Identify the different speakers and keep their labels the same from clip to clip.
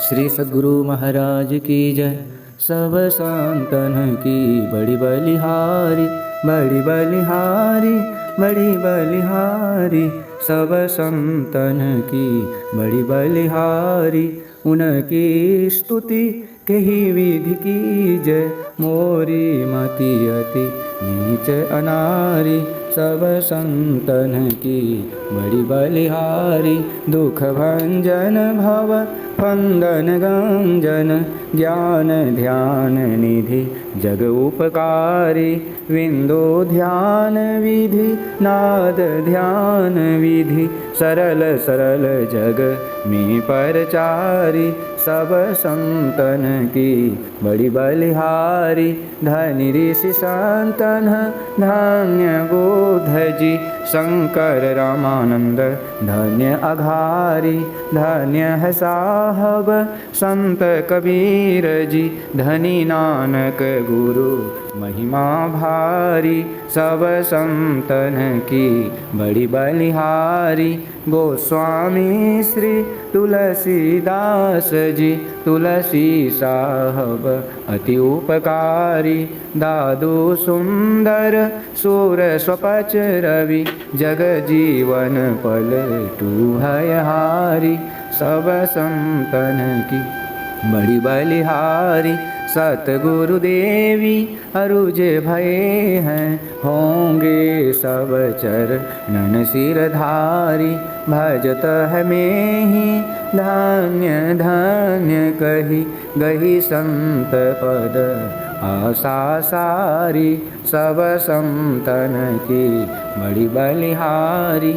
Speaker 1: श्री सद्गुरु महाराज की जय। सब संतन की बड़ी बलिहारी, बड़ी बलिहारी, बड़ी बलिहारी। सब संतन की बड़ी बलिहारी, उनकी स्तुति कही विधि की जय। मोरी मति अति नीच अनारी, सब संतन की बड़ी बलिहारी। दुख भंजन भव फंदन गंजन, ज्ञान ध्यान निधि जग उपकारी। विंदो ध्यान विधि नाद ध्यान विधि, सरल सरल जग में परचारी। सब संतन की बड़ी बलिहारी, धनि ऋषि संतन धन्य गोधजी। शंकर रामानंद धन्य अघारी, धन्य है साहब संत कबीर जी। धनी नानक गुरु महिमा भारी, सब संतन की बड़ी बलिहारी। गोस्वामी श्री तुलसीदास जी, तुलसी साहब अति उपकारी। दादू सुंदर सूर स्वपच रवि, जग जीवन पल टूहयहारी। सब संतन की बड़ी बलिहारी, सतगुरु देवी अरुजे भये हैं। होंगे सब चरणन सिरधारी, भजत है में ही धन्य धन्य कही। गही संत पद आशा सारी, सब संतन की बड़ी बलिहारी।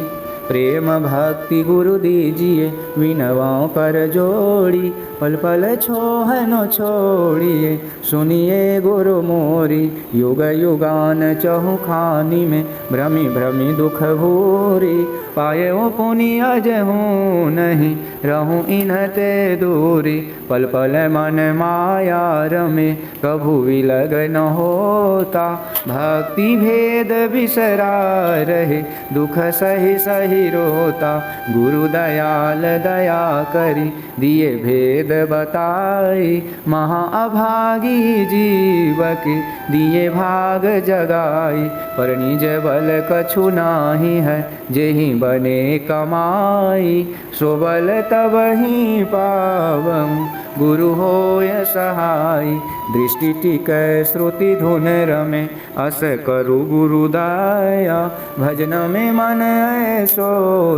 Speaker 1: प्रेम भक्ति गुरु दीजिए, विनवाओं कर जोड़ी। पल पल छोह न छोड़िए, सुनिए गुरु मोरी। युग युगान चहु खानी में, भ्रमी भ्रमी दुख भूरी। पाए ओ पुनि अजहूँ नहीं, रहूँ इन्हते दूरी। पल पल मन माया रमे, कभू विलग न होता। भक्ति भेद बिसरा रहे, दुख सही सही रोता। गुरु दयाल दया करी, दिए भेद बताई। महा अभागी जीव के, दिए भाग जगाई। पर निज बल कछु नाही है, जेहि बने कमाई। सो बल तब ही पावऊँ, गुरु होय सहाय। दृष्टि टिकै श्रुति धुन रमे, अस करु गुरु दया। भजन में मन ऐसो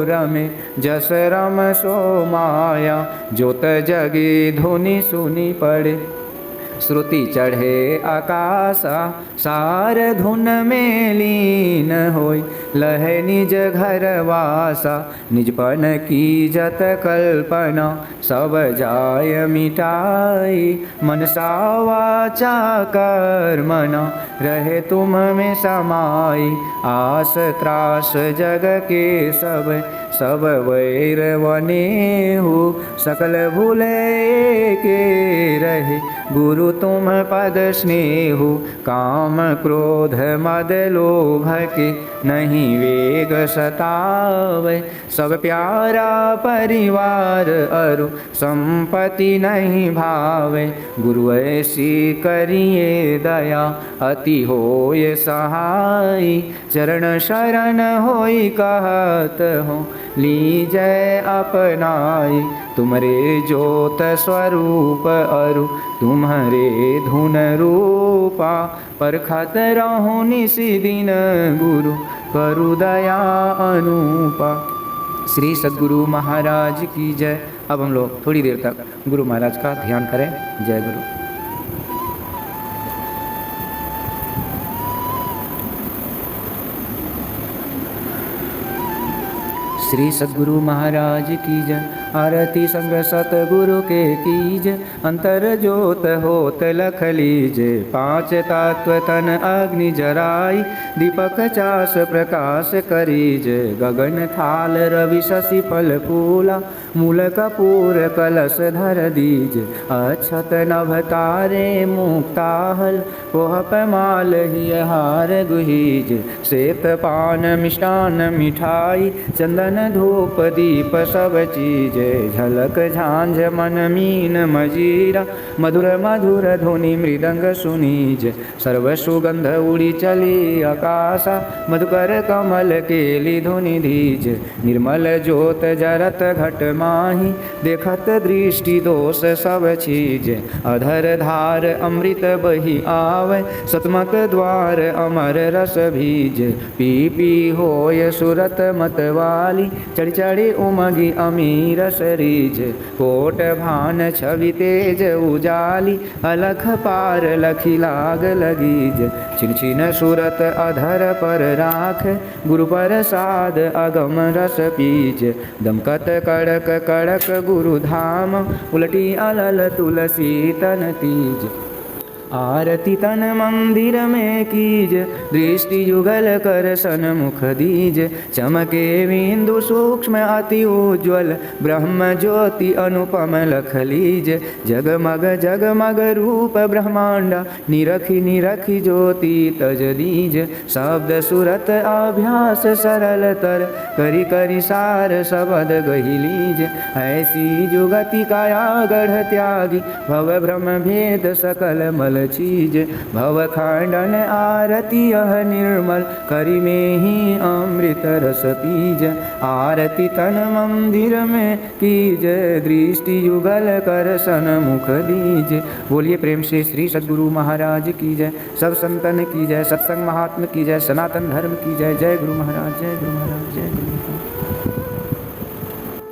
Speaker 1: रमे, जस रम सो माया। जोत जगे धुनि सुनि पड़े, श्रुति चढ़े आकाशा। सार धुन में लीन होय, लहे निज घर वासा। निजपन की जत कल्पना, सब जाय मिटाई। मनसा वाचा कर्मणा, रहे तुम में समाई। आस त्रास जग के सब, सब वैर वनेहु। सकल भूले के रहे, गुरु तुम पद स्नेहु। काम क्रोध मद लोभ के, नहीं वेग सतावे। सब प्यारा परिवार अरु, संपत्ति नहीं भावे। गुरु ऐसी करिए दया, अति होय सहाय। चरण शरण होई कहत हो, लीजय अपनाई। तुमरे ज्योत स्वरूप अरु, तुम्हारे धुन रूपा। परखत रहूं निसी दिन, गुरु करु दया अनुपा। श्री सद्गुरु महाराज की जय। अब हम लोग थोड़ी देर तक गुरु महाराज का ध्यान करें। जय गुरु। श्री सद्गुरु महाराज की जय। आरती संग सतगुरु के कीज, अंतर ज्योत होत लख लीज। पांच तत्व तन अग्नि जराई, दीपक चास प्रकाश करीज। गगन थाल रवि शशि फल फूला, मूल कपूर कलश धर दीज। अक्षत नभ तारे मुक्ताहल, पोहप माल ही हार गुहीज। श्वेत पान मिष्टान मिठाई, चंदन धूप दीप सब चीज। झलक झांझ मन मीन मजीरा मधुर मधुर ध्वनि मृदंग सुनीज सर्व सुगंध उड़ी चली आकाशा मधुकर कमल केली धुनि धीज निर्मल ज्योत जरत घट माही देखत दृष्टि दोष सब चीज अधर धार अमृत बही आवे सतमत द्वार अमर रस भीज पी पी होय सुरत मतवाली चढ़ चढ़ी उमगी अमीर सरीज कोट भान छवि तेज उजाली अलख पार लखी लाग लगीज छिन छिन सुरत अधर पर राख गुरु प्रसाद अगम रस पीज दमकत कड़क कड़क गुरु धाम उलटी अलल तुलसी तन तीज आरती तन मंदिर में कीज दृष्टि युगल कर सन्मुख दीज चमके बिंदु सूक्ष्म अति उज्ज्वल ब्रह्म ज्योति अनुपम लख लीज जगमग जगमग रूप ब्रह्मांड निरखी निरखी ज्योति तज दीज शब्द सुरत अभ्यास सरल तर करी करी सार शबद गही लीज ऐसी जुगति काया गढ़ त्यागी भव ब्रह्म भेद सकल मल चीज भव खंडन आरती यह निर्मल करी में ही अमृत रस पीज आरती तन मंदिर में कीज दृष्टि युगल कर सन्मुख दीज। बोलिए प्रेम से श्री सद्गुरु महाराज की जय, सब संतन की जय, सत्संग महात्मा की जय, सनातन धर्म की जय। जय गुरु महाराज, जय गुरु महाराज, जय गुरु महाराज।